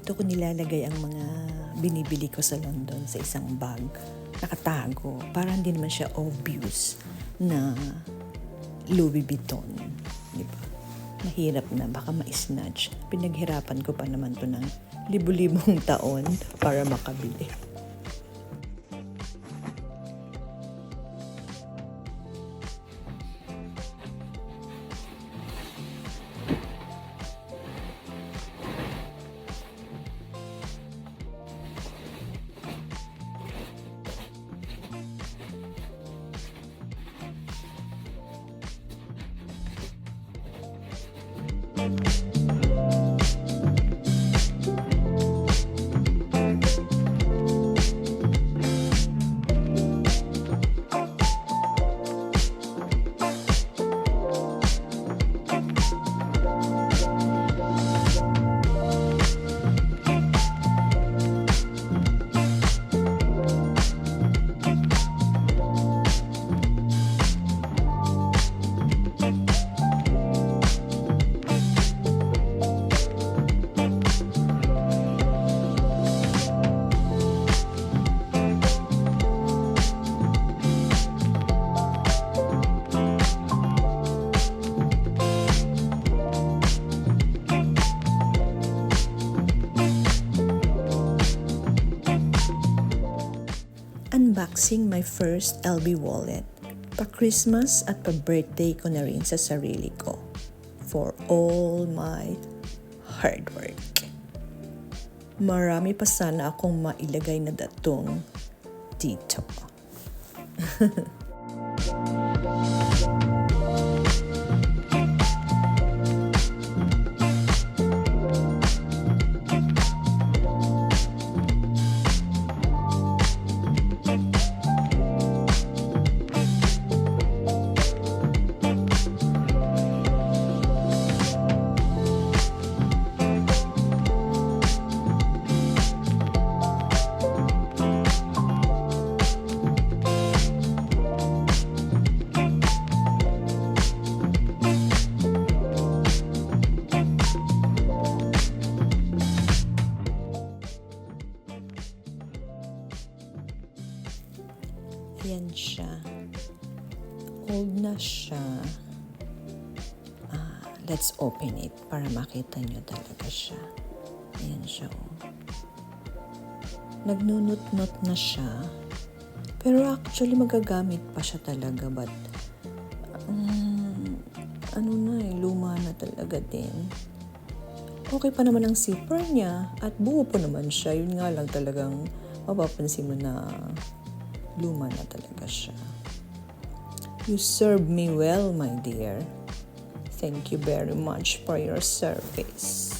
Dito ko nilalagay ang mga binibili ko sa London sa isang bag. Nakatago. Para hindi naman siya obvious na Louis Vuitton. Di ba? Mahirap na. Baka ma-snatch. Pinaghirapan ko pa naman to ng libu-libong taon para makabili. Unboxing my first LB wallet. Pa-Christmas at pa-birthday ko na rin sa sarili ko. For all my hard work. Marami pa sana akong mailagay na datong dito. Ayan siya. Old na siya. Let's open it para makita nyo talaga siya. Ayan siya. Nagnunot-not na siya. Pero actually magagamit pa siya talaga. But luma na talaga din. Okay pa naman ang zipper niya. At buo pa naman siya. Yun nga lang talagang mapapansin mo na luma na talaga siya. You served me well, my dear. Thank you very much for your service.